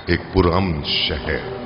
ایک پرامن شہر.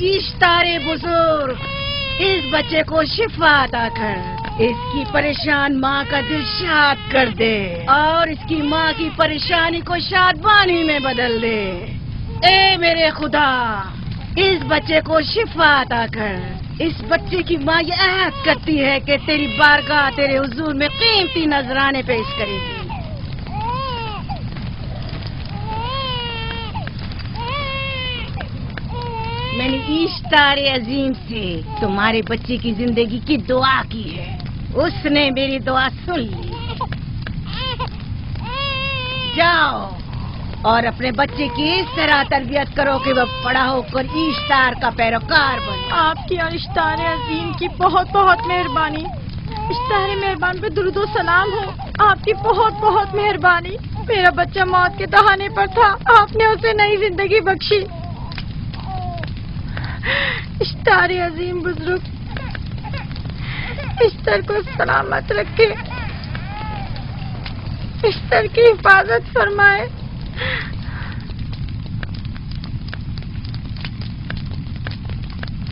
اشتار بزرگ، اس بچے کو شفا عطا کر، اس کی پریشان ماں کا دل شاد کر دے اور اس کی ماں کی پریشانی کو شادمانی میں بدل دے. اے میرے خدا، اس بچے کو شفا عطا کر. اس بچے کی ماں یہ عہد کرتی ہے کہ تیری بارگاہ تیرے حضور میں قیمتی نذرانے پیش کرے گی. میں نے اشتار عظیم سے تمہارے بچے کی زندگی کی دعا کی ہے، اس نے میری دعا سن لی. جاؤ اور اپنے بچے کی اس طرح تربیت کرو کہ وہ بڑا ہو کر اشتار کا پیروکار بنے. آپ کی اشتار عظیم کی بہت بہت مہربانی. اشتار مہربان پہ درود و سلام ہو. آپ کی بہت بہت مہربانی. میرا بچہ موت کے دہانے پر تھا، آپ نے اسے نئی زندگی بخشی. اشتار عظیم بزرگ اشتر کو سلامت رکھے، اشتر کی حفاظت فرمائے.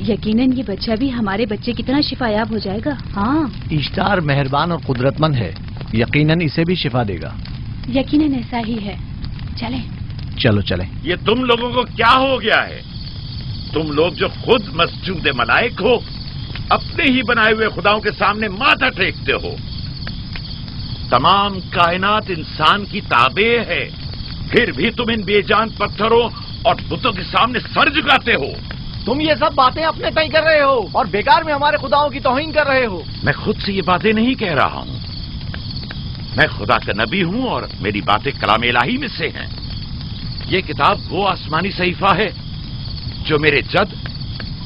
یقیناً یہ بچہ بھی ہمارے بچے کی طرح شفا یاب ہو جائے گا. ہاں، اشتار مہربان اور قدرت مند ہے، یقیناً اسے بھی شفا دے گا. یقیناً ایسا ہی ہے. چلیں. چلو چلیں. یہ تم لوگوں کو کیا ہو گیا ہے؟ تم لوگ جو خود مسجود ملائک ہو، اپنے ہی بنائے ہوئے خداؤں کے سامنے ماتھا ٹیکتے ہو. تمام کائنات انسان کی تابع ہے، پھر بھی تم ان بے جان پتھروں اور بتوں کے سامنے سر جھکاتے ہو. تم یہ سب باتیں اپنے تئیں کر رہے ہو اور بیکار میں ہمارے خداؤں کی توہین کر رہے ہو. میں خود سے یہ باتیں نہیں کہہ رہا ہوں، میں خدا کا نبی ہوں اور میری باتیں کلام الہی میں سے ہیں. یہ کتاب وہ آسمانی صحیفہ ہے جو میرے جد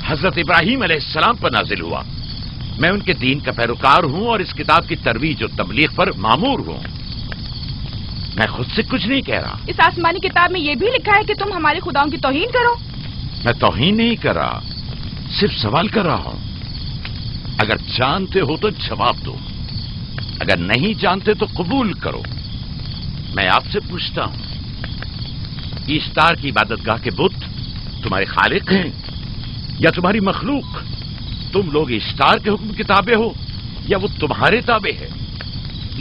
حضرت ابراہیم علیہ السلام پر نازل ہوا. میں ان کے دین کا پیروکار ہوں اور اس کتاب کی ترویج و تبلیغ پر مامور ہوں. میں خود سے کچھ نہیں کہہ رہا. اس آسمانی کتاب میں یہ بھی لکھا ہے کہ تم ہمارے خداؤں کی توہین کرو. میں توہین نہیں کر رہا، صرف سوال کر رہا ہوں. اگر جانتے ہو تو جواب دو، اگر نہیں جانتے تو قبول کرو. میں آپ سے پوچھتا ہوں، اشتار کی عبادت گاہ کے بت تمہارے خالق ہیں یا تمہاری مخلوق؟ تم لوگ اشتار کے حکم کے تابع ہو یا وہ تمہارے تابع ہے؟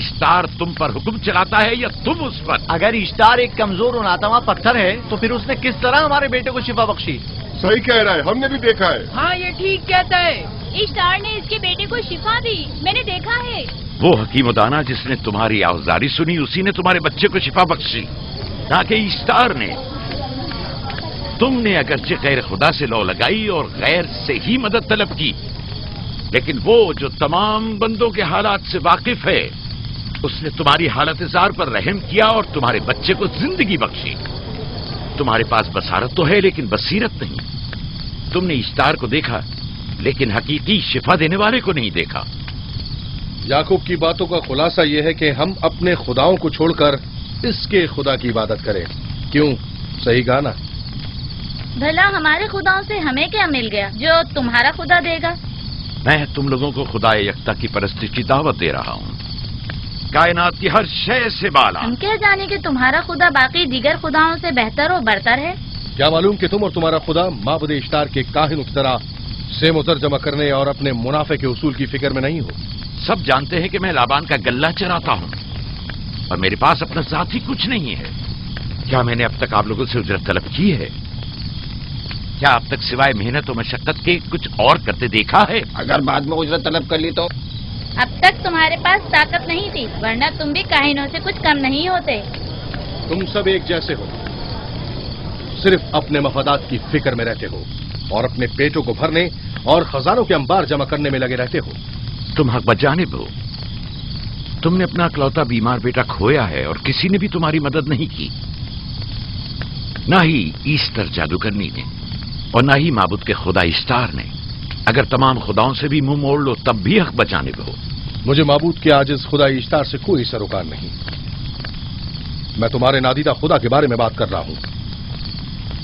اشتار تم پر حکم چلاتا ہے یا تم اس پر؟ اگر اشتار ایک کمزور اور ناتواں پتھر ہے تو پھر اس نے کس طرح ہمارے بیٹے کو شفا بخشی؟ صحیح کہہ رہا ہے، ہم نے بھی دیکھا ہے. ہاں، یہ ٹھیک کہتا ہے. اشتار نے اس کے بیٹے کو شفا دی، میں نے دیکھا ہے. وہ حکیم و دانا جس نے تمہاری آوازاری سنی، اسی نے تمہارے بچے کو شفا بخشی، نہ کہ اشتار نے. تم نے اگرچہ غیر خدا سے لو لگائی اور غیر سے ہی مدد طلب کی، لیکن وہ جو تمام بندوں کے حالات سے واقف ہے، اس نے تمہاری حالت زار پر رحم کیا اور تمہارے بچے کو زندگی بخشی. تمہارے پاس بصارت تو ہے لیکن بصیرت نہیں. تم نے اشتار کو دیکھا لیکن حقیقی شفا دینے والے کو نہیں دیکھا. याकूब की बातों का खुलासा ये है कि हम अपने खुदाओं को छोड़कर इसके खुदा की इबादत करें। क्यों? सही कहा ना? भला हमारे खुदाओं से हमें क्या मिल गया जो तुम्हारा खुदा देगा? मैं तुम लोगों को खुदा यकता की परस्ती की दावत दे रहा हूँ, कायनात की हर शय से बाला। हम क्या जाने कि तुम्हारा खुदा बाकी दीगर खुदाओं से बेहतर और बरतर है? क्या मालूम कि तुम और तुम्हारा खुदा माबुद इश्तार के काहिनों की तरह सेम उतर जमा करने और अपने मुनाफे के उसूल की फिक्र में नहीं हो। सब जानते हैं कि मैं लाबान का गल्ला चराता हूँ और मेरे पास अपना साथी कुछ नहीं है। क्या मैंने अब तक आप लोगों से उजरत तलब की है? क्या अब तक सिवाय मेहनत और मशक्कत के कुछ और करते देखा है? अगर बाद में उजरत तलब कर ली तो? अब तक तुम्हारे पास ताकत नहीं थी, वरना तुम भी काहिनों से कुछ कम नहीं होते। तुम सब एक जैसे हो, सिर्फ अपने मफादात की फिक्र में रहते हो और अपने पेटों को भरने और खजानों के अंबार जमा करने में लगे रहते हो। तुम हक बजानिब हो। तुमने अपना इकलौता बीमार बेटा खोया है और किसी ने भी तुम्हारी मदद नहीं की, ना ही ईस्टर जादूगरनी ने और ना ही माबुद के खुदा इश्तार ने। अगर तमाम खुदाओं से भी मुंह मोड़ लो तब भी हक बजानिब हो। मुझे माबूद के आजिज खुदा इश्तार से कोई सरोकार नहीं। मैं तुम्हारे नादीदा खुदा के बारे में बात कर रहा हूं।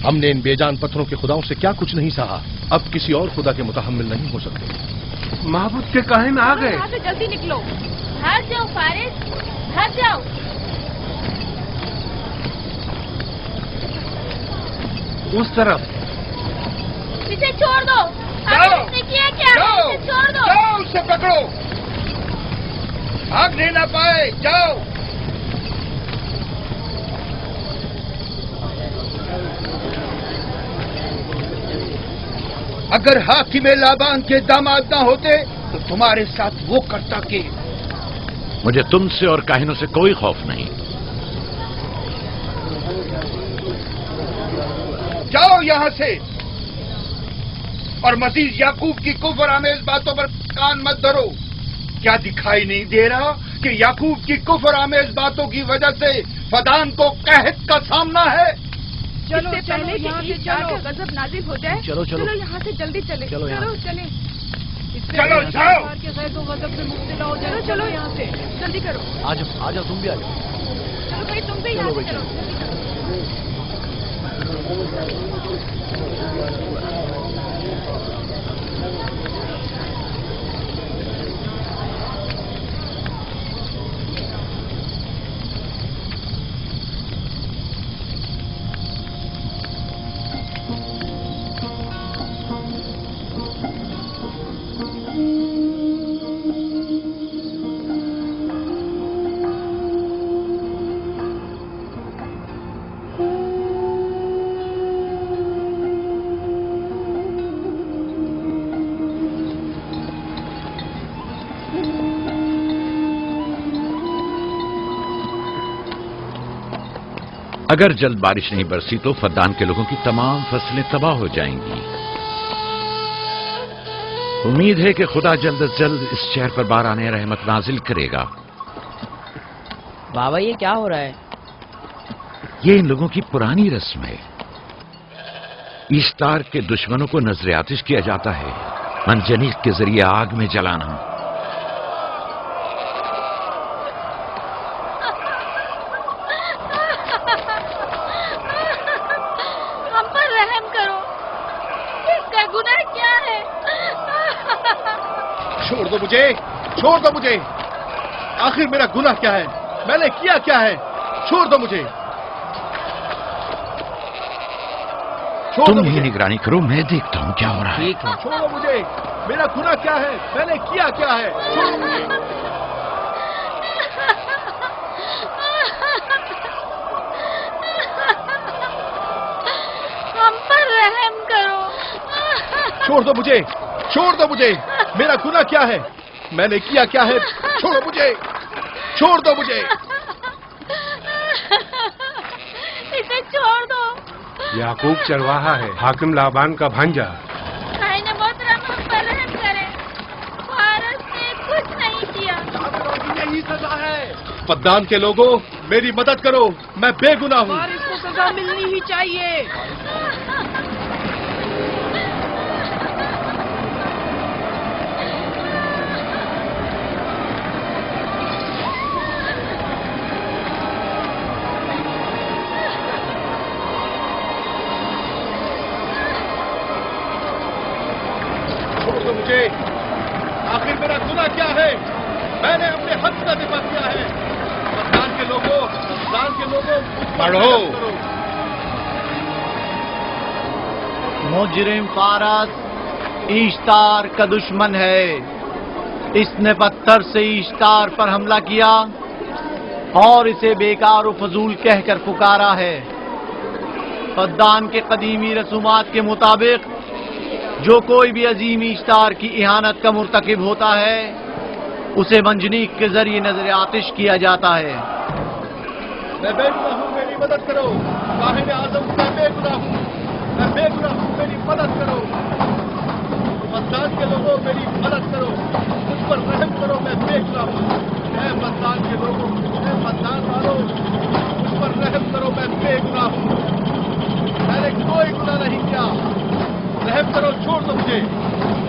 हमने इन बेजान पत्थरों के खुदाओं से क्या कुछ नहीं सहा, अब किसी और खुदा के मुतहम्मिल नहीं हो सकते। माबूद के काहिन आ गए। यहाँ से जल्दी निकलो। भाग जाओ फारिस, भाग जाओ। उस तरफ इसे छोड़ दो। जाओ। आपने किया क्या? जाओ। इसे छोड़ दो। जाओ, उसे पकड़ो, भागने ना पाए। जाओ। अगर हाकिम लाबान के दामाद ना होते तो तुम्हारे साथ वो करता कि। मुझे तुमसे और काहिनों से कोई खौफ नहीं। जाओ यहां से और मजीद याकूब की कुफ्र आमेज बातों पर कान मत धरो। क्या दिखाई नहीं दे रहा कि याकूब की कुफ्र आमेज बातों की वजह से फदान को कहत का सामना है? चलो पहले यहाँ से जाकर गजब नाजिल हो जाए। चलो, चलो। चलो यहाँ से जल्दी चले। चलो यहाँ चलो से। चले। चलो, जाओ। के गैर को गजब से मुब्तला हो जाए। चलो यहाँ से जल्दी करो। आ जाओ तुम भी आ जाओ। चलो भाई तुम भी यहाँ चलो से भाई, चलो। अगर जल्द बारिश नहीं बरसी तो फद्दान के लोगों की तमाम फसलें तबाह हो जाएंगी। उम्मीद है कि खुदा जल्द अज जल्द इस शहर पर बाराने रहमत नाजिल करेगा। बाबा ये क्या हो रहा है? ये इन लोगों की पुरानी रस्म है। ईस्तार के दुश्मनों को नजर आतिश किया जाता है, मंजनीक के जरिए आग में जलाना। हम पर रहम करो, इसका गुनाह क्या है? छोड़ दो मुझे, छोड़ दो मुझे। आखिर मेरा गुनाह क्या है? मैंने किया क्या है? छोड़ दो मुझे। छोड़ तुम दो ही मुझे। निगरानी करो, मैं देखता हूं क्या हो रहा है। ठीक है। छोड़ो मुझे। मेरा गुनाह क्या है? मैंने किया क्या है? छोड़ो मुझे। हम पर रहम करो। छोड़ दो मुझे, छोड़ दो मुझे। मेरा गुनाह क्या है? मैंने किया क्या है? छोड़ो मुझे, छोड़ दो मुझे। इसे छोड़ दो। याकूब चरवाहा है, हाकिम लाबान का भांजा। खाने मोहतरम हम पर रहम करे। फारस ने कुछ नहीं किया। यही सजा है। पद्दान के लोगों, मेरी मदद करो, मैं बेगुनाह हूँ। और इसको सजा मिलनी ही चाहिए। مجھے آخر میرا گناہ کیا ہے؟ میں نے اپنے حق کا دفاع کیا ہے. پاکستان کے لوگوں پڑھو. مجرم فارس ایشتار کا دشمن ہے. اس نے پتھر سے ایشتار پر حملہ کیا اور اسے بیکار و فضول کہہ کر پکارا ہے. فدان کے قدیمی رسومات کے مطابق جو کوئی بھی عظیم ایشتار کی اہانت کا مرتکب ہوتا ہے اسے منجنیق کے ذریعے نظر آتش کیا جاتا ہے. میں بے گناہ ہوں، میری مدد کرو. صاحب اعظم میں بے گناہ ہوں، میں بے گناہ ہوں، میری مدد کرو. پاکستان کے لوگوں میری مدد کرو، مجھ پر رحم کرو، میں بے گناہ ہوں. اے پاکستان کے لوگوں، اے پاکستان والوں، مجھ پر رحم کرو، میں بے گناہ ہوں. میں نے کوئی گناہ نہیں کیا. رحم کرو، چھوڑ دو مجھے.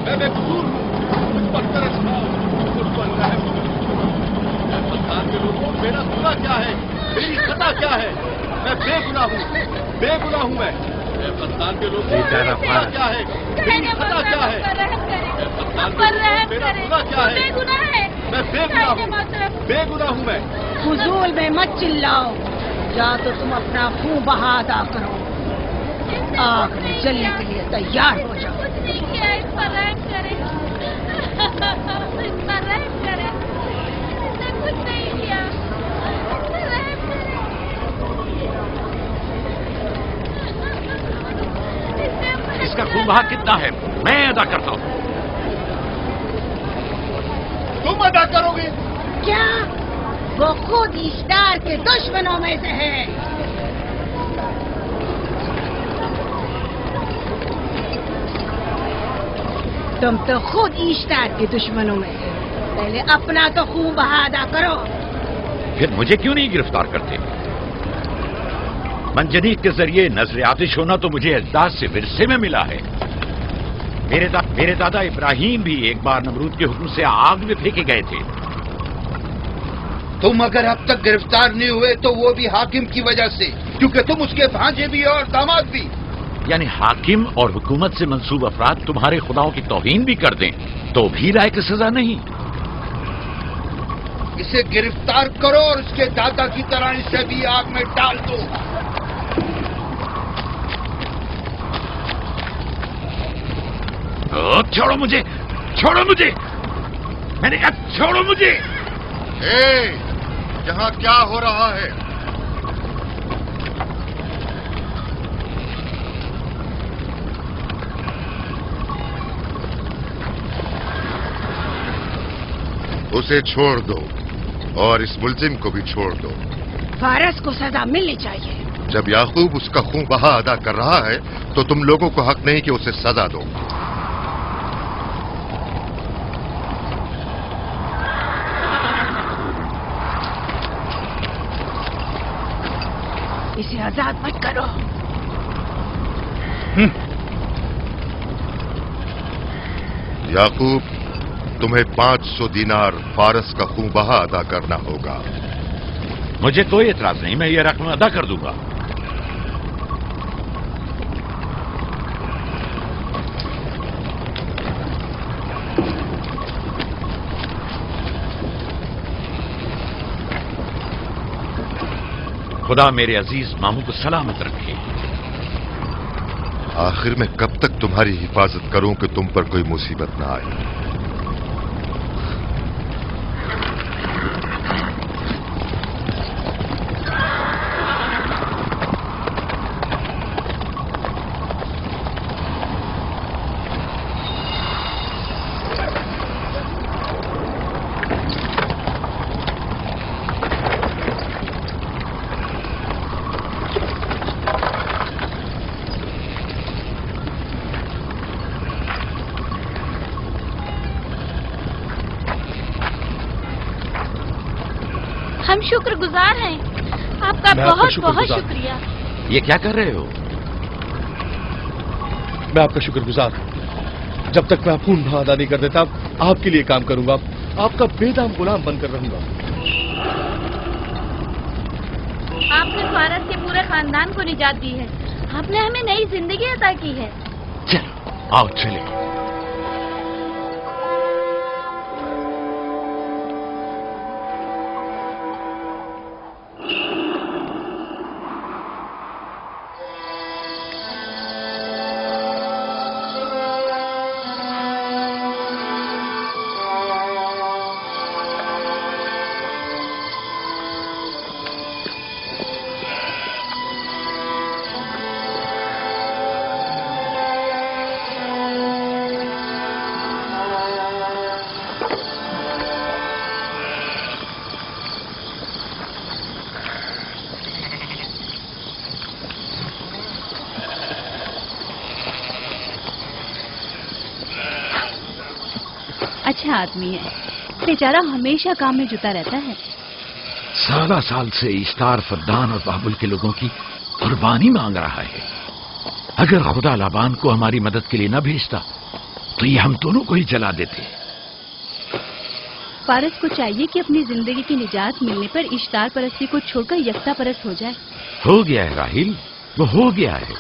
میں بے قصور ہوں، مجھ پر ترس کھاؤ، مجھ پر رحم کرو. اے پاکستان کے لوگوں، میرا گناہ کیا ہے؟ میری خطا کیا ہے؟ میں بے گناہ ہوں، بے گناہ ہوں. میں اے پاکستان کے لوگوں، میرا گناہ کیا ہے؟ میری خطا کیا ہے؟ اے پاکستان کے لوگوں، میرا گناہ کیا ہے؟ میں بے گناہ ہوں، بے گناہ ہوں. میں فضول میں مت چلاؤ، یا تو تم اپنا خون بہا ادا کرو. آگ میں جلنے کے لیے تیار ہو جاؤ. کچھ نہیں کیا، اس پر رحم کرے، اس پر رحم کرے. اس نے کچھ نہیں کیا، اس پر رحم کرے. اس کا خون بہا کتنا ہے میں ادا کرتا ہوں. تم ادا کرو گے؟ کیا وہ خود ایشتار کے دشمنوں میں سے ہے؟ تم تو خود ایشتار کے دشمنوں میں سے. پہلے اپنا تو خون بہا ادا کرو. پھر مجھے کیوں نہیں گرفتار کرتے؟ منجنیق کے ذریعے نظر آتش ہونا تو مجھے اجداد سے ورثے میں ملا ہے. میرے دادا ابراہیم بھی ایک بار نمرود کے حکم سے آگ میں پھینکے گئے تھے. تم اگر اب تک گرفتار نہیں ہوئے تو وہ بھی حاکم کی وجہ سے، کیونکہ تم اس کے بھانجے بھی اور داماد بھی. یعنی حاکم اور حکومت سے منسوب افراد تمہارے خداؤں کی توہین بھی کر دیں تو بھی لائق سزا نہیں؟ اسے گرفتار کرو اور اس کے دادا کی طرح اسے بھی آگ میں ڈال دو. چھوڑو مجھے، چھوڑو مجھے، میں نے کہا چھوڑو مجھے. یہاں کیا ہو رہا ہے؟ اسے چھوڑ دو اور اس ملزم کو بھی چھوڑ دو. فارس کو سزا ملنی چاہیے. جب یعقوب اس کا خون بہا ادا کر رہا ہے تو تم لوگوں کو حق نہیں کہ اسے سزا دو. اسے آزاد مت کرو. یعقوب، تمہیں 500 دینار فارس کا خون بہا ادا کرنا ہوگا. مجھے کوئی اعتراض نہیں، میں یہ رقم ادا کر دوں گا. خدا میرے عزیز ماموں کو سلامت رکھے. آخر میں کب تک تمہاری حفاظت کروں کہ تم پر کوئی مصیبت نہ آئے؟ ہم شکر گزار ہیں آپ کا. بہت بہت شکریہ. یہ کیا کر رہے ہو؟ میں آپ کا شکر گزار ہوں. جب تک میں خون بہا ادا نہیں کر دیتا آپ کے لیے کام کروں گا. آپ کا بے دام غلام بن کر رہوں گا. آپ نے فارس کے پورے خاندان کو نجات دی ہے. آپ نے ہمیں نئی زندگی عطا کی ہے. چلو آؤ چلے. اچھا آدمی ہے، بیچارہ ہمیشہ کام میں جتا رہتا ہے۔ سالہ سال سے اشتار فدان اور بابل کے لوگوں کی قربانی مانگ رہا ہے۔ اگر خدا لابان کو ہماری مدد کے لیے نہ بھیجتا تو یہ ہم دونوں کو ہی جلا دیتے۔ فارس کو چاہیے کہ اپنی زندگی کی نجات ملنے پر اشتار پرستی کو چھوڑ کر یکتا پرست ہو جائے۔ ہو گیا ہے راہیل، وہ ہو گیا ہے۔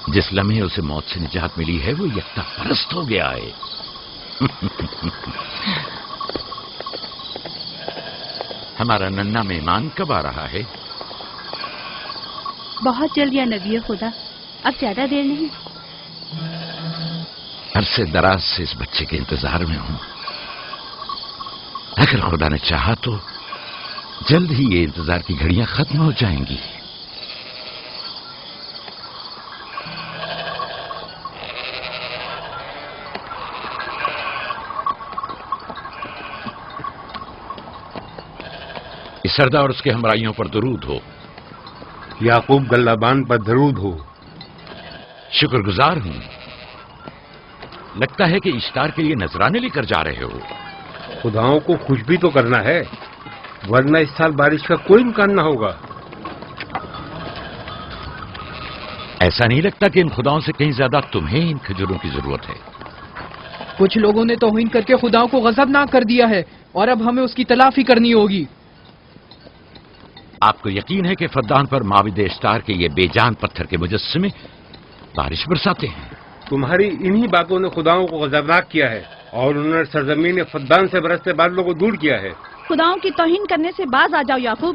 جس لمحے اسے موت سے نجات ملی ہے وہ یکتا پرست ہو گیا ہے۔ ہمارا ننھا مہمان کب آ رہا ہے؟ بہت جلد یا نبی خدا، اب زیادہ دیر نہیں۔ عرصے دراز سے اس بچے کے انتظار میں ہوں۔ اگر خدا نے چاہا تو جلد ہی یہ انتظار کی گھڑیاں ختم ہو جائیں گی۔ اس سردار اور اس کے ہمراہیوں پر درود ہو۔ یعقوب گلابان پر درود ہو۔ شکر گزار ہوں۔ لگتا ہے کہ اشتار کے لیے نذرانے لے کر جا رہے ہو۔ خداؤں کو خوش بھی تو کرنا ہے، ورنہ اس سال بارش کا کوئی امکان نہ ہوگا۔ ایسا نہیں لگتا کہ ان خداؤں سے کہیں زیادہ تمہیں ان کھجوروں کی ضرورت ہے؟ کچھ لوگوں نے توہین کر کے خداؤں کو غضبناک کر دیا ہے اور اب ہمیں اس کی تلافی کرنی ہوگی۔ آپ کو یقین ہے کہ فدان پر معبد اشتار کے یہ بے جان پتھر کے مجسمے بارش برساتے ہیں؟ تمہاری انہی باتوں نے خداؤں کو غضبناک کیا ہے اور انہوں نے سرزمین فدان سے برستے بادلوں کو دور کیا ہے۔ خداؤں کی توہین کرنے سے باز آ جاؤ یعقوب۔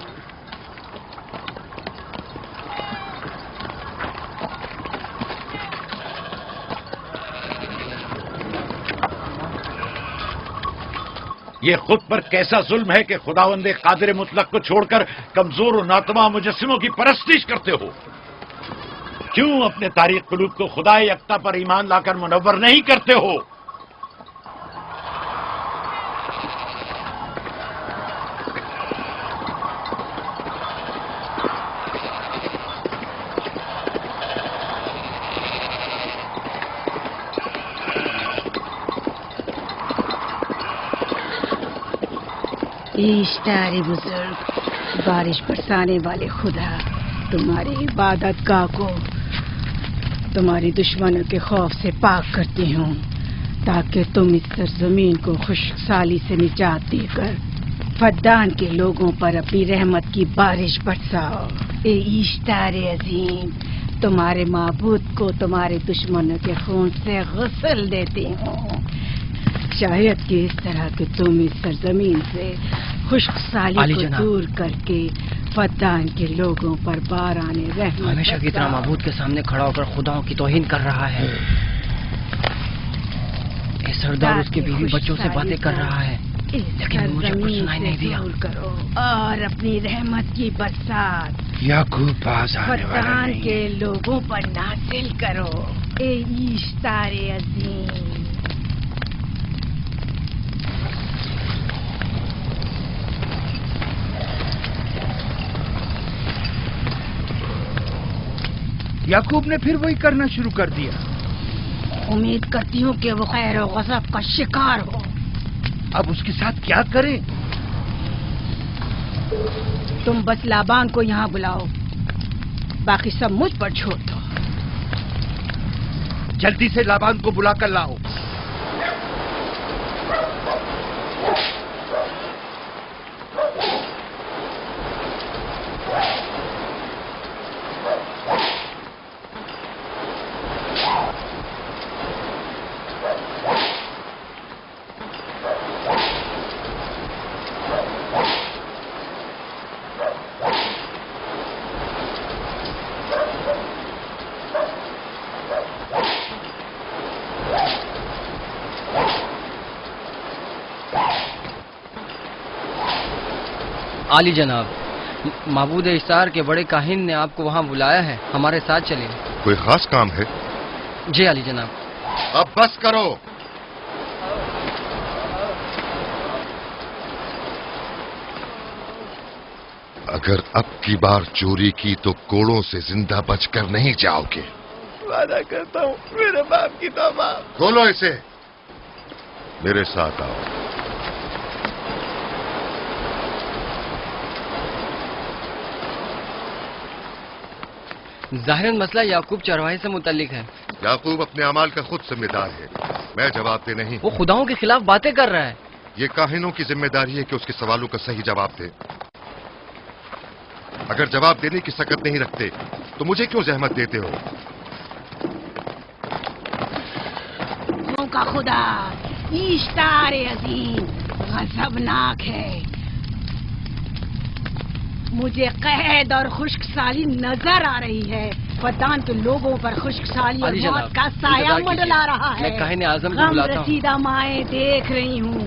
یہ خود پر کیسا ظلم ہے کہ خداوند قادر مطلق کو چھوڑ کر کمزور و ناتواں مجسموں کی پرستش کرتے ہو؟ کیوں اپنے تاریخ قلوب کو خدا یکتا پر ایمان لا کر منور نہیں کرتے ہو؟ اشتار بزرگ، بارش برسانے والے خدا، تمہاری عبادت گاہ کو تمہاری دشمنوں کے خوف سے پاک کرتی ہوں تاکہ تم اس سرزمین کو خشک سالی سے نجات دے کر فدان کے لوگوں پر اپنی رحمت کی بارش برساؤ۔ اے اشتار عظیم، تمہارے معبود کو تمہارے دشمنوں کے خون سے غسل دیتی ہوں، شاید کہ اس طرح کہ تم اس سرزمین سے خشک سالی کو دور کر کے فدان کے لوگوں پر باران رحمت ہمیشہ کی طرح معبود کے سامنے کھڑا ہو کر خداؤں کی توہین کر رہا ہے۔ یہ سردار اس کے بیوی بچوں سے باتیں کر رہا ہے لیکن مجھے کچھ سنائی نہیں دیا۔ کرو اور اپنی رحمت کی برسات یعقوب باز آنے والا فدان نہیں۔ کے لوگوں پر نازل کرو۔ اے اشتار عظیم، یعقوب نے پھر وہی کرنا شروع کر دیا۔ امید کرتی ہوں کہ وہ خیر و غضب کا شکار ہو۔ اب اس کے ساتھ کیا کریں؟ تم بس لابان کو یہاں بلاؤ، باقی سب مجھ پر چھوڑ دو۔ جلدی سے لابان کو بلا کر لاؤ۔ عالی جناب، معبود اشتار کے بڑے کاہن نے آپ کو وہاں بلایا ہے، ہمارے ساتھ چلیں۔ کوئی خاص کام ہے؟ جی عالی جناب۔ اب بس کرو۔ اگر اب کی بار چوری کی تو کوڑوں سے زندہ بچ کر نہیں جاؤ گے۔ وعدہ کرتا ہوں میرے باپ کی توبہ۔ کھولو اسے۔ मेरे साथ आओ। ज़ाहिरन मसला याकूब चरवाहे से मुतल्लिक है। याकूब अपने अमाल का खुद जिम्मेदार है, मैं जवाब दे नहीं। वो खुदाओं के खिलाफ बातें कर रहा है। ये काहिनों की जिम्मेदारी है कि उसके सवालों का सही जवाब दे। अगर जवाब देने की सकत नहीं रखते तो मुझे क्यों जहमत देते हो? का खुदा इश्तार अजीम गजबनाक है। मुझे कैद और खुश्क साली नजर आ रही है। फद्दान के लोगों पर खुश्क साली और मौत का साया मंडला रहा है। मैं काहिन आज़म को बुलाता हूं। रसीदा माएँ देख रही हूँ।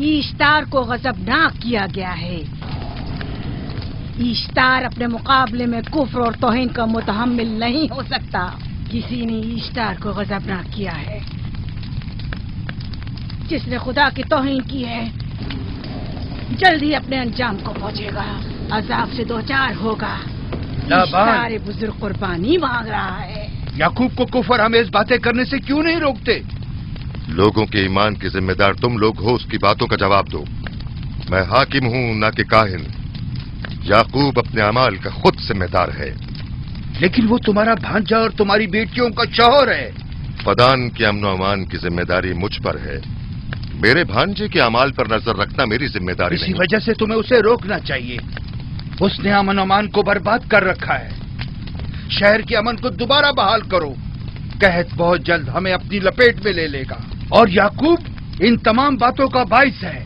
इश्तार को गजबनाक किया गया है। इश्तार अपने मुकाबले में कुफ्र और तौहीन का मुतहम्मिल नहीं हो सकता। किसी ने इश्तार को गजबनाक किया है। जिसने खुदा की तौहीन की है जल्दी अपने अंजाम को पहुंचेगा, अजाब से दो चार होगा। इश्तार बुजुर्ग कुर्बानी मांग रहा है। याकूब को कुफर आमेज बातें करने से क्यों नहीं रोकते? लोगों के ईमान के जिम्मेदार तुम लोग हो, उसकी बातों का जवाब दो। मैं हाकिम हूं ना कि काहिन। याकूब अपने अमाल का खुद जिम्मेदार है। लेकिन वो तुम्हारा भांजा और तुम्हारी बेटियों का शौहर है। फदान के अमन अमान की जिम्मेदारी मुझ पर है। मेरे भांजे के अमाल पर नजर रखना मेरी जिम्मेदारी नहीं। इसी वजह से तुम्हें उसे रोकना चाहिए। उसने अमन अमान को बर्बाद कर रखा है। शहर के अमन को दोबारा बहाल करो। कहत बहुत जल्द हमें अपनी लपेट में ले लेगा और याकूब इन तमाम बातों का बाइस है।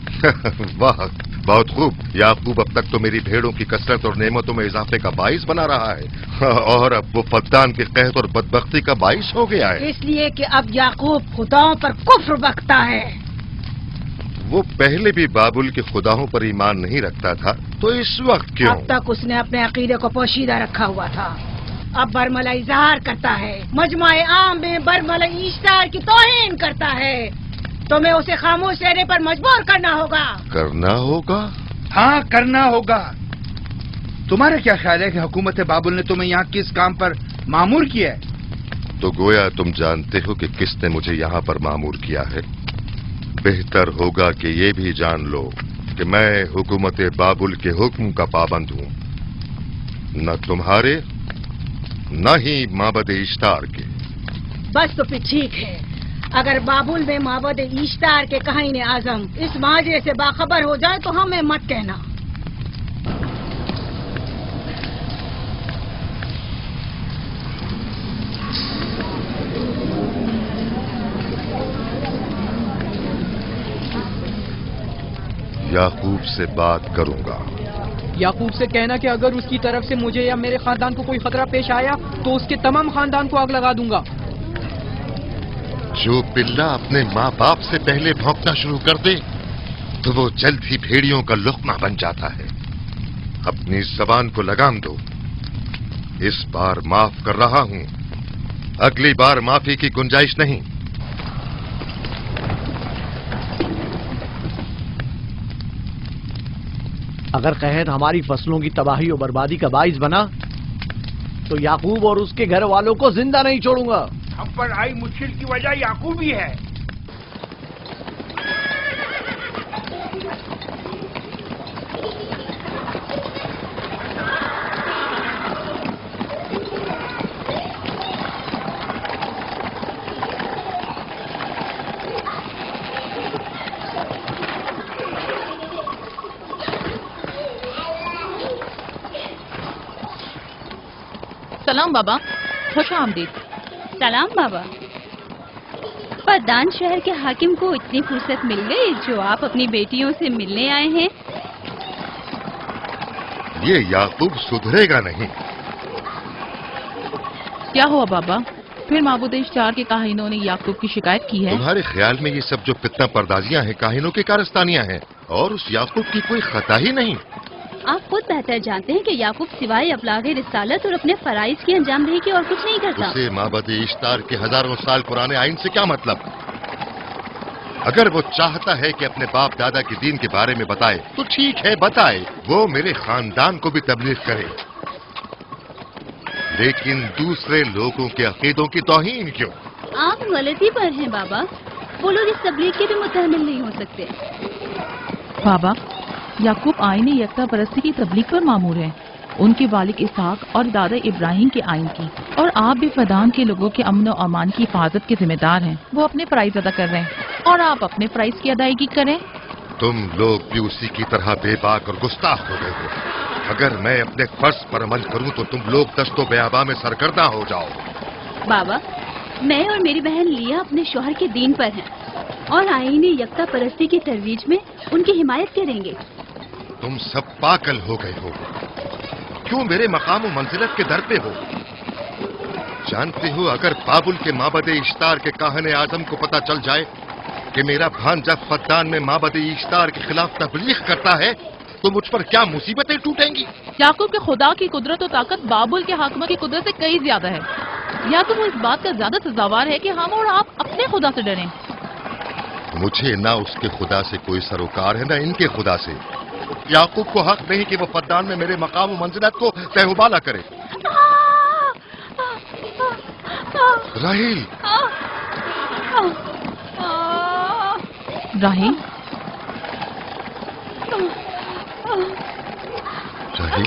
वाह, बहुत खूब। याकूब अब तक तो मेरी भेड़ों की कसरत और नेमतों में इजाफे का बाइस बना रहा है और अब वो फद्दान के कहत और बदबख्ती का बाइस हो गया है। इसलिए कि अब याकूब खुदाओं पर कुफ्र बकता है। वो पहले भी बाबुल के खुदाओं पर ईमान नहीं रखता था, तो इस वक्त क्यों? अब तक उसने अपने अकीदे को पोशीदा रखा हुआ था। अब बरमला इजहार करता है, मजमाए आम में बरमला इश्तार की तौहीन करता है। तुम्हें उसे खामोश रहने पर मजबूर करना होगा। करना होगा? हाँ, करना होगा। तुम्हारा क्या ख्याल है कि हुकूमत बाबुल ने तुम्हें यहाँ किस काम पर मामूर किया है? तो गोया तुम जानते हो कि किसने मुझे यहाँ पर मामूर किया है। बेहतर होगा कि ये भी जान लो कि मैं हुकूमत बाबुल के हुक्म का पाबंद हूँ, न तुम्हारे न ही माबद इश्तार के। बस तो फिर ठीक है। अगर बाबुल में माबद इश्तार के काहिन आजम इस माजरे से बाखबर हो जाए तो हमें मत कहना। याकूब से बात करूंगा। याकूब से कहना कि अगर उसकी तरफ से मुझे या मेरे खानदान को कोई खतरा पेश आया तो उसके तमाम खानदान को आग लगा दूंगा। जो पिल्ला अपने माँ बाप से पहले भौंकना शुरू कर दे तो वो जल्द ही भेड़ियों का लुक़मा बन जाता है। अपनी जबान को लगाम दो। इस बार माफ कर रहा हूं, अगली बार माफी की गुंजाइश नहीं। अगर कहत हमारी फसलों की तबाही और बर्बादी का बाइस बना तो याकूब और उसके घर वालों को जिंदा नहीं छोड़ूंगा। हम पर आई मुश्किल की वजह याकूब ही है। सलाम बाबा, खुश आमदीद। सलाम बाबा। फद्दान शहर के हाकिम को इतनी फुर्सत मिल गई जो आप अपनी बेटियों से मिलने आए हैं। ये याकूब सुधरेगा नहीं। क्या हुआ बाबा? फिर माबूद इश्तार के काहिनों ने याकूब की शिकायत की है? तुम्हारे ख्याल में ये सब जो फितना पर्दाजियां हैं काहिनों की कारस्तानियां हैं और उस याकूब की कोई खता ही नहीं। आप खुद बेहतर जानते हैं कि याकूब सिवाय अबलागे रिसालत और अपने फराइज की अंजामदही की और कुछ नहीं करता। उसे माबद इश्तार के हजारों साल पुराने आइन से क्या मतलब? अगर वो चाहता है कि अपने बाप दादा के दीन के बारे में बताए तो ठीक है, बताए। वो मेरे खानदान को भी तबलीग करे, लेकिन दूसरे लोगों के अकीदों की तौहीन क्यों? आप गलती पर हैं बाबा। वो लोग इस तबलीग के भी मुतहम्मिल नहीं हो सकते। बाबा, याकूब आईन यकता परस्ती की तबलीग पर मामूर है, उनके वालिद इसहाक और दादा इब्राहिम के आइन की, और आप भी फदान के लोगों के अमन और अमान की हिफाजत के जिम्मेदार हैं। वो अपने फराइज अदा कर रहे हैं और आप अपने फराइज की अदायगी करें। तुम लोग भी उसी की तरह बेबाक और गुस्ताख हो गए हो। अगर मैं अपने फर्ज पर अमल करूं तो तुम लोग दस्तो बेआबा में सरगर्दा हो जाओ। बाबा, मैं और मेरी बहन लिया अपने शौहर के दीन पर हैं और आईन यकता परस्ती की तरवीज में उनकी हिमायत करेंगे। तुम सब पागल हो गए हो। क्यों मेरे मकाम और मंजिलत के दर पे हो? जानते हो, अगर बाबुल के माबद इश्तार के काहने आजम को पता चल जाए कि मेरा भांजा फद्दान में माबद इश्तार के खिलाफ तबलीग करता है तो मुझ पर क्या मुसीबतें टूटेंगी। याकूब के खुदा की कुदरत और ताकत बाबुल के हाकिम की कुदरत से कई ज्यादा है। या तो वो इस बात का ज्यादा सजावार है कि हम और आप अपने खुदा से डरें। मुझे ना उसके खुदा से कोई सरोकार है, ना इनके खुदा से। याकूब को हक नहीं कि वो फद्दान में मेरे मकाम और मंजिलत को तहबाला करे। राहिल, राहिल, राहिल,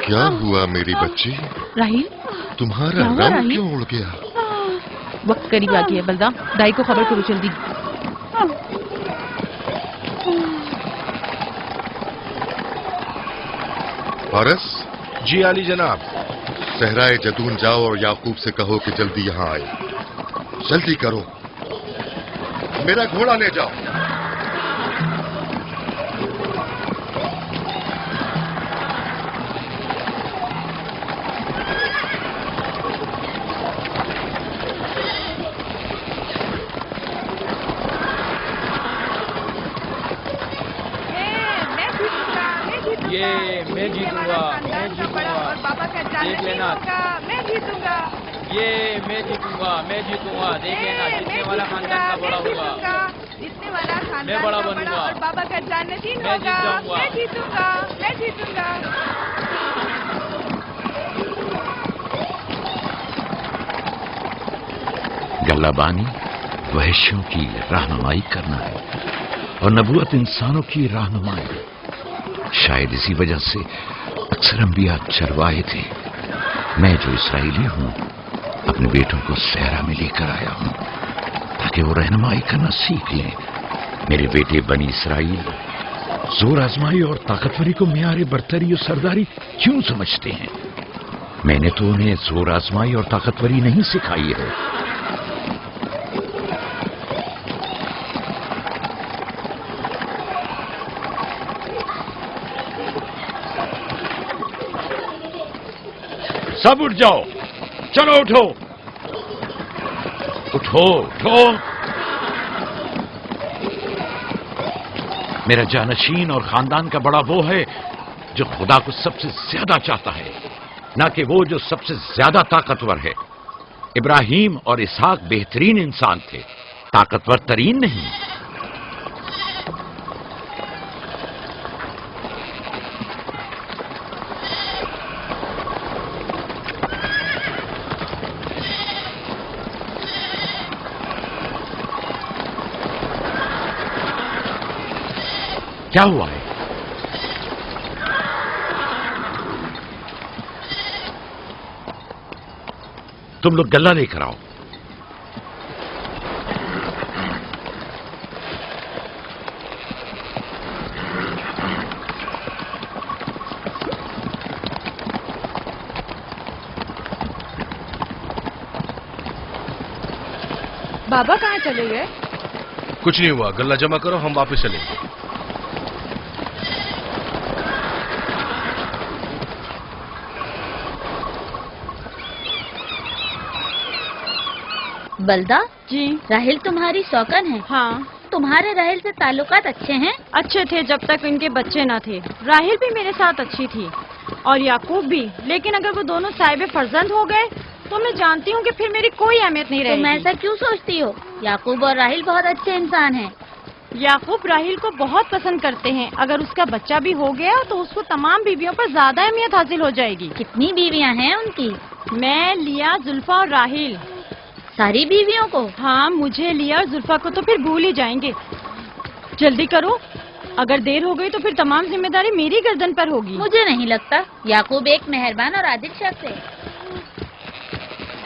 क्या हुआ मेरी बच्ची? राहिल, तुम्हारा रंग क्यों उड़ गया? वक्त करीब आ गया। बलदा, दाई को खबर करो जल्दी। फारस? जी आली जनाब। सहराए जदून जाओ और याकूब से कहो कि जल्दी यहाँ आए। जल्दी करो, मेरा घोड़ा ले जाओ। ये मैं जीतूंगा, मैं जीतूंगा, देख लेना। मैं जीतूंगा, ये मैं जीतूंगा, मैं जीतूंगा, देख लेना। जीतने वाला खानदान का बड़ा होगा, जीतने वाला खानदान मैं बड़ा का बनूंगा और बाबा का जन्नतीन मैं जीत होगा। जाऊंगा। मैं जीतूंगा, मैं जीतूंगा। गल्लाबानी वहशियों की रहनुमाई करना है और नबूवत इंसानों की रहनुमाई। शायद इसी वजह से अक्सर अंबिया चरवाहे थे। मैं जो इसराइली हूँ अपने बेटों को सहरा में लेकर आया हूँ ताकि वो रहनुमाई करना सीख लें। मेरे बेटे बनी इसराइल जोर आजमाई और ताकतवरी को मियारे बरतरी और सरदारी क्यों समझते हैं? मैंने तो उन्हें जोर आजमाई और ताकतवरी नहीं सिखाई है। सब उठ जाओ, चलो उठो, उठो, उठो। मेरा जानशीन और खानदान का बड़ा वो है जो खुदा को सबसे ज्यादा चाहता है, ना कि वो जो सबसे ज्यादा ताकतवर है। इब्राहिम और इसहाक बेहतरीन इंसान थे, ताकतवर तरीन नहीं। क्या हुआ है? तुम लोग गल्ला लेकर आओ। बाबा कहाँ चले गए? कुछ नहीं हुआ, गल्ला जमा करो, हम वापस चलेंगे। बलदा जी, राहिल तुम्हारी शौकन है। हाँ, तुम्हारे राहिल से ताल्लुकात अच्छे हैं? अच्छे थे जब तक इनके बच्चे न थे। राहिल भी मेरे साथ अच्छी थी और याकूब भी, लेकिन अगर वो दोनों साहिब फर्जंद हो गए तो मैं जानती हूँ कि फिर मेरी कोई अहमियत नहीं रहेगी। तुम ऐसा क्यों सोचती हो? याकूब और राहिल बहुत अच्छे इंसान हैं। याकूब राहिल को बहुत पसंद करते हैं। अगर उसका बच्चा भी हो गया तो उसको तमाम बीवियों पर ज्यादा अहमियत हासिल हो जाएगी। कितनी बीवियाँ हैं उनकी? मैं, लिया, जुल्फा और राहिल। सारी बीवियों को? हाँ, मुझे, लिया और जुल्फा को तो फिर भूल ही जाएंगे। जल्दी करो, अगर देर हो गई तो फिर तमाम जिम्मेदारी मेरी गर्दन पर होगी। मुझे नहीं लगता। याकूब एक मेहरबान और आदिल शख्स है।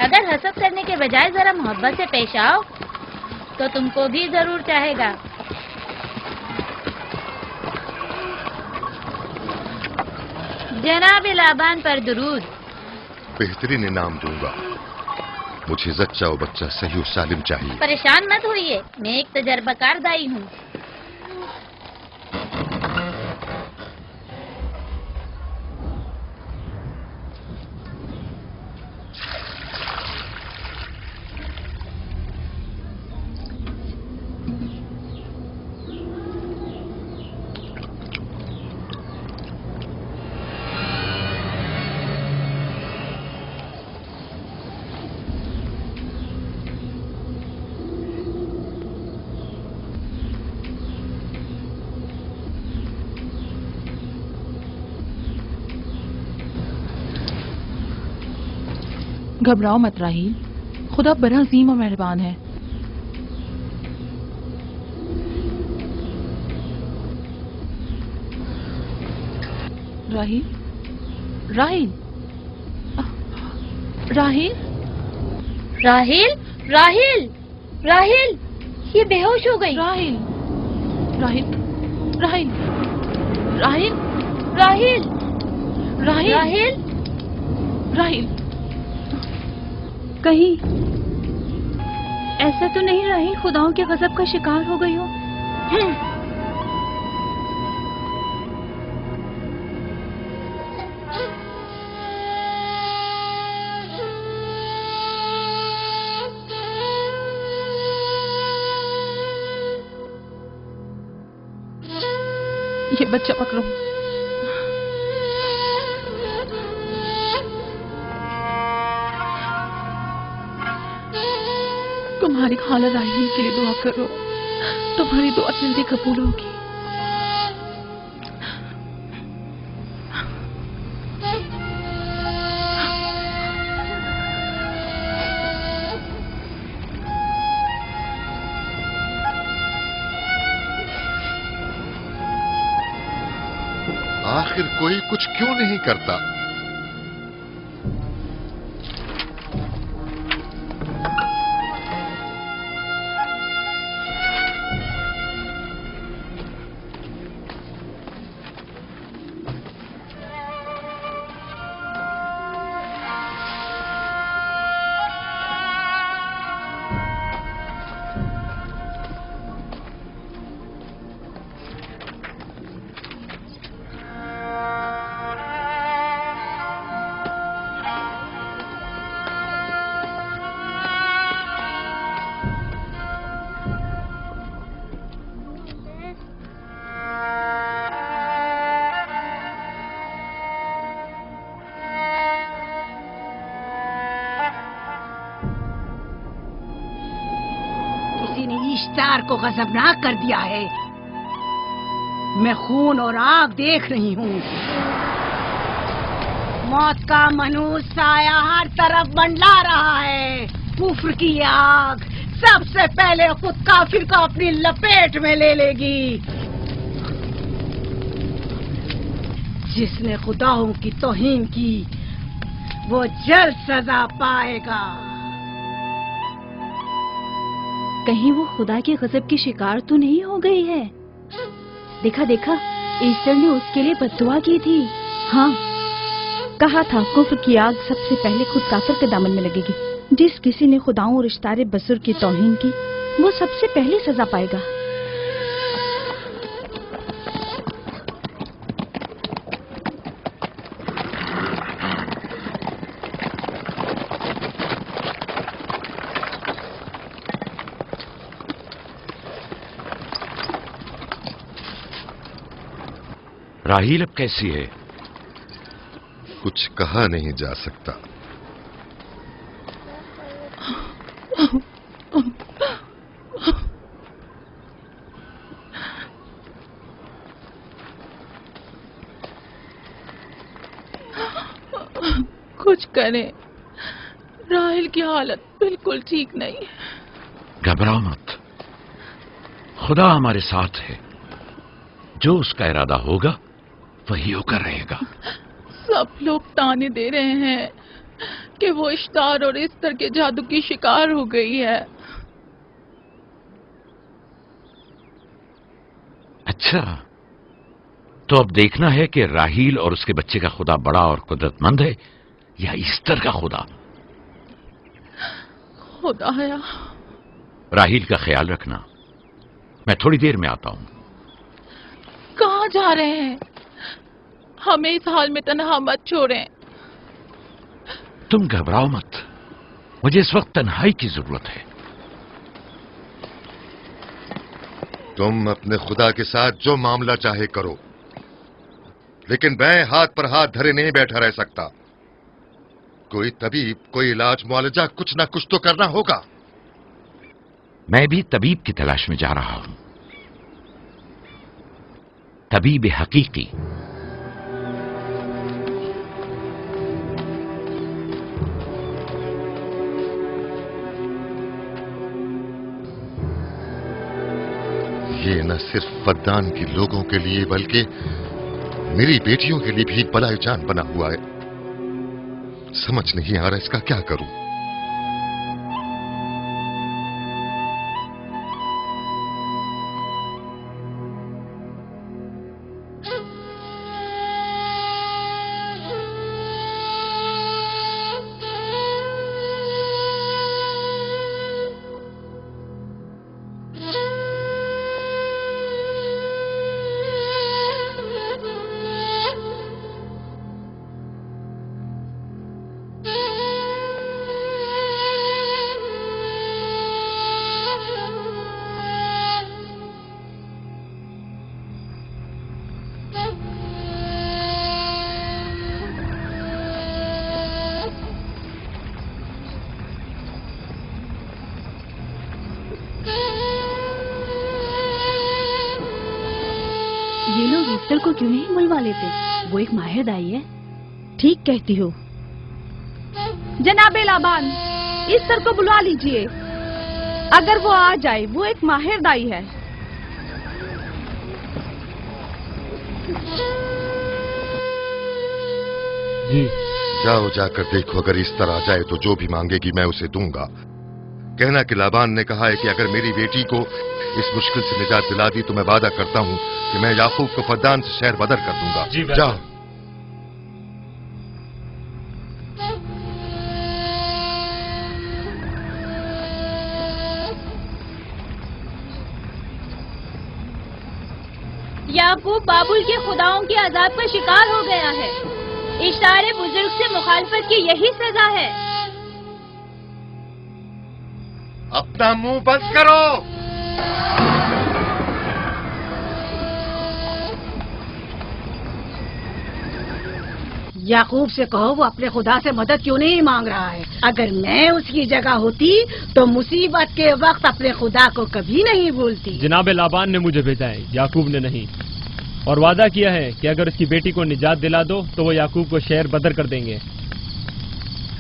अगर हसद करने के बजाय जरा मोहब्बत से पेश आओ तो तुमको भी जरूर चाहेगा। जनाब लाबान पर दुरूद। बेहतरीन इनाम दूंगा। मुझे जच्चा और बच्चा सही और सालिम चाहिए। परेशान मत होइए, मैं एक तजर्बाकार दाई हूँ। घबराओ मत राहील, खुदा बड़ा अजीम और मेहरबान है। राहील, राहील, राहील, राहील, राहील, राहील, ये बेहोश हो गई। राहील, राहील, राहील, राहील, राहील, राहील, राहील, राहील। कहीं ऐसा तो नहीं राहील खुदाओं के गजब का शिकार हो गई हो? ये बच्चा पकड़ो। तुम्हारी खाला राहील के लिए दुआ करो, तुम्हारी दुआ जल्दी कबूल होगी। आखिर कोई कुछ क्यों नहीं करता? इश्तार को गजबनाक कर दिया है। मैं खून और आग देख रही हूँ। मौत का मनूस साया हर तरफ मंडला रहा है। कुफ्र की आग सबसे पहले खुद काफिर को अपनी लपेट में ले लेगी। जिसने खुदाओं की तौहीन की वो जल्द सजा पाएगा। कहीं वो खुदा के गजब की शिकार तो नहीं हो गई है? देखा देखा, ईस्टर ने उसके लिए बद्दुआ की थी। हाँ, कहा था कुफ्र की आग सबसे पहले खुद काफिर के दामन में लगेगी। जिस किसी ने खुदाओं और इश्तारे बजुर्ग की तौहीन की वो सबसे पहले सजा पाएगा। राहील अब कैसी है? कुछ कहा नहीं जा सकता। कुछ करें, राहील की हालत बिल्कुल ठीक नहीं। घबराओ मत, खुदा हमारे साथ है। जो उसका इरादा होगा वही होकर रहेगा। सब लोग ताने दे रहे हैं कि वो इश्तार और इस्तर के जादू की शिकार हो गई है। अच्छा, तो अब देखना है कि राहील और उसके बच्चे का खुदा बड़ा और कुदरतमंद है या ईस्टर का खुदा। खुदाया, राहील का ख्याल रखना, मैं थोड़ी देर में आता हूं। कहाँ जा रहे हैं? हमें इस हाल में तन्हा मत छोड़ें। तुम घबराओ मत, मुझे इस वक्त तन्हाई की जरूरत है। तुम अपने खुदा के साथ जो मामला चाहे करो, लेकिन मैं हाथ पर हाथ धरे नहीं बैठा रह सकता। कोई तबीब, कोई इलाज, मुआलजा, कुछ ना कुछ तो करना होगा। मैं भी तबीब की तलाश में जा रहा हूं, तबीब हकीकी। ये न सिर्फ फद्दान के लोगों के लिए बल्कि मेरी बेटियों के लिए भी बलाए जान बना हुआ है। समझ नहीं आ रहा इसका क्या करूं। ये लोग ईस्टर को क्यों नहीं बुलवा लेते? वो एक माहिर दाई है। ठीक कहती हो। जनाबे लाबान, ईस्टर को बुलवा लीजिए। अगर वो आ जाए, वो एक माहिर दाई है। जी। जाओ, जाकर देखो, अगर इस तरह आ जाए तो जो भी मांगेगी मैं उसे दूंगा। कहना कि लाबान ने कहा है कि अगर मेरी बेटी को इस मुश्किल से निजात दिला दी तो मैं वादा करता हूं कि मैं याकूब को फद्दान से शहर बदर कर दूंगा। जी, जाओ। याकूब बाबुल के खुदाओं के अजाब का शिकार हो गया है। इशारे बुजुर्ग से मुखालफत की यही सजा है। अपना मुंह बंद करो। याकूब से कहो वो अपने खुदा से मदद क्यों नहीं मांग रहा है। अगर मैं उसकी जगह होती तो मुसीबत के वक्त अपने खुदा को कभी नहीं भूलती। जनाब लाबान ने मुझे भेजा है, याकूब ने नहीं, और वादा किया है कि अगर उसकी बेटी को निजात दिला दो तो वो याकूब को शहर बदर कर देंगे।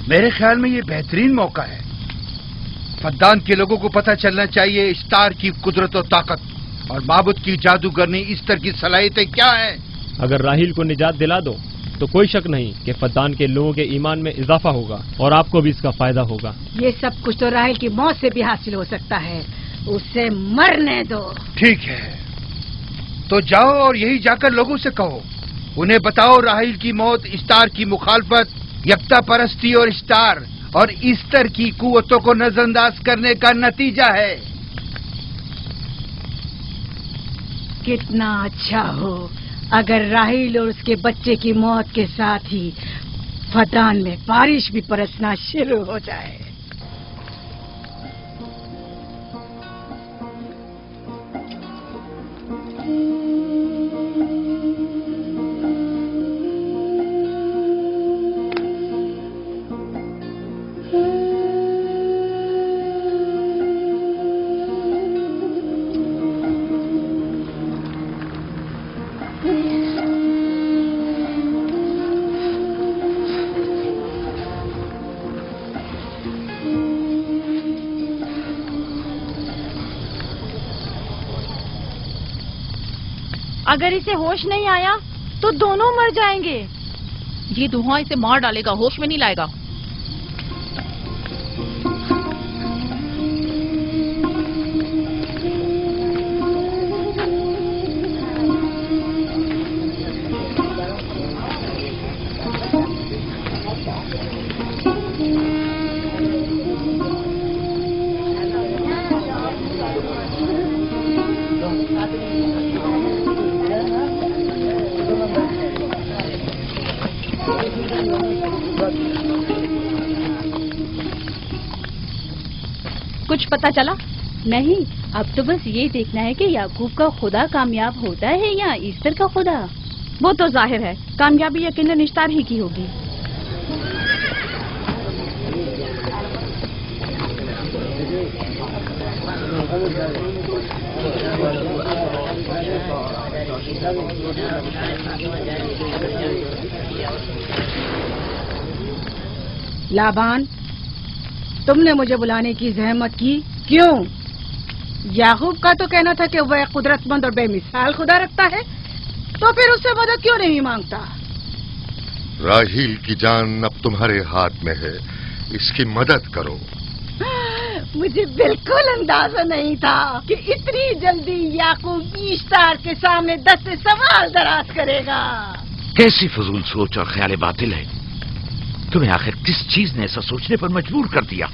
मेरे ख्याल में ये बेहतरीन मौका है। फद्दान के लोगों को पता चलना चाहिए इस्तार की कुदरत और ताकत और माबुद की जादूगरनी ईस्टर की सलाहियतें क्या हैं। अगर राहील को निजात दिला दो तो कोई शक नहीं कि फद्दान के लोगों के ईमान में इजाफा होगा और आपको भी इसका फायदा होगा। ये सब कुछ तो राहील की मौत से भी हासिल हो सकता है। उसे मरने दो। ठीक है, तो जाओ और यही जाकर लोगों से कहो, उन्हें बताओ राहील की मौत इस्तार की मुखालफत, यकता परस्ती और इस्तार और ईस्टर की कुव्वतों को नजरअंदाज करने का नतीजा है। कितना अच्छा हो अगर राहील और उसके बच्चे की मौत के साथ ही फद्दान में बारिश भी बरसना शुरू हो जाए। اگر اسے ہوش نہیں آیا تو دونوں مر جائیں گے. یہ دھواں اسے مار ڈالے گا، ہوش میں نہیں لائے گا. کچھ پتا چلا؟ نہیں، اب تو بس یہ دیکھنا ہے کہ یعقوب کا خدا کامیاب ہوتا ہے یا ایسٹر کا خدا. وہ تو ظاہر ہے کامیابی یقیناً اشتار ہی کی ہوگی. لابان، تم نے مجھے بلانے کی زحمت کی کیوں؟ یعقوب کا تو کہنا تھا کہ وہ ایک قدرت مند اور بے مثال خدا رکھتا ہے، تو پھر اس سے مدد کیوں نہیں مانگتا؟ راہیل کی جان اب تمہارے ہاتھ میں ہے، اس کی مدد کرو. مجھے بالکل اندازہ نہیں تھا کہ اتنی جلدی یعقوب اشتار کے سامنے 10 سوال دراز کرے گا. کیسی فضول سوچ اور خیال باطل ہے. تمہیں آخر کس چیز نے ایسا سوچنے پر مجبور کر دیا؟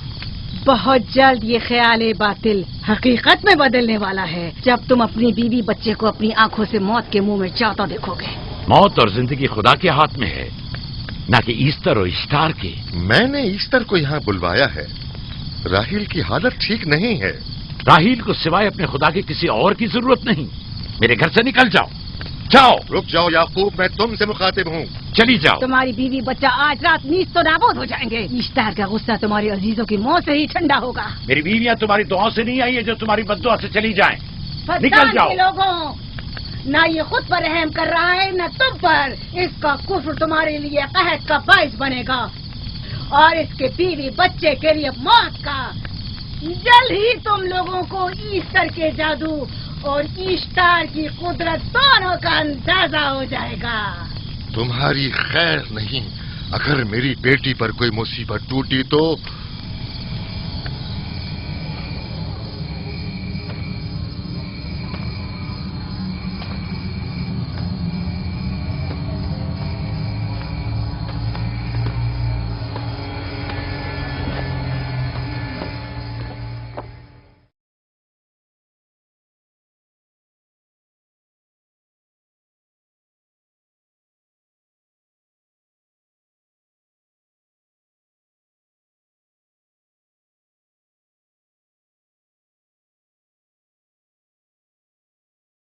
بہت جلد یہ خیال باطل حقیقت میں بدلنے والا ہے جب تم اپنی بیوی بچے کو اپنی آنکھوں سے موت کے منہ میں جاتا دیکھو گے. موت اور زندگی خدا کے ہاتھ میں ہے، نہ کہ ایسٹر اور اشتار کے. میں نے ایسٹر کو یہاں بلوایا ہے. راہیل کی حالت ٹھیک نہیں ہے. راہیل کو سوائے اپنے خدا کے کسی اور کی ضرورت نہیں. میرے گھر سے نکل جاؤ. جاؤ. رک جاؤ یعقوب، میں تم سے مخاطب ہوں. چلی جاؤ. تمہاری بیوی بچہ آج رات نیز تو نابود ہو جائیں گے. اشتار کا غصہ تمہارے عزیزوں کی موت سے ہی ٹھنڈا ہوگا. میری بیویاں تمہاری دعاؤں سے نہیں آئی ہے جو تمہاری بددعا سے چلی جائیں. نکل جاؤ. لوگوں، نہ یہ خود پر رحم کر رہا ہے نہ تم پر. اس کا کفر تمہارے لیے قحط کا باعث بنے گا اور اس کے بیوی بچے کے لیے موت کا. جلد ہی تم لوگوں کو ایسٹر کے جادو اور اشتار کی قدرت دونوں کا اندازہ ہو جائے گا. تمہاری خیر نہیں. اگر میری بیٹی پر کوئی مصیبت ٹوٹی تو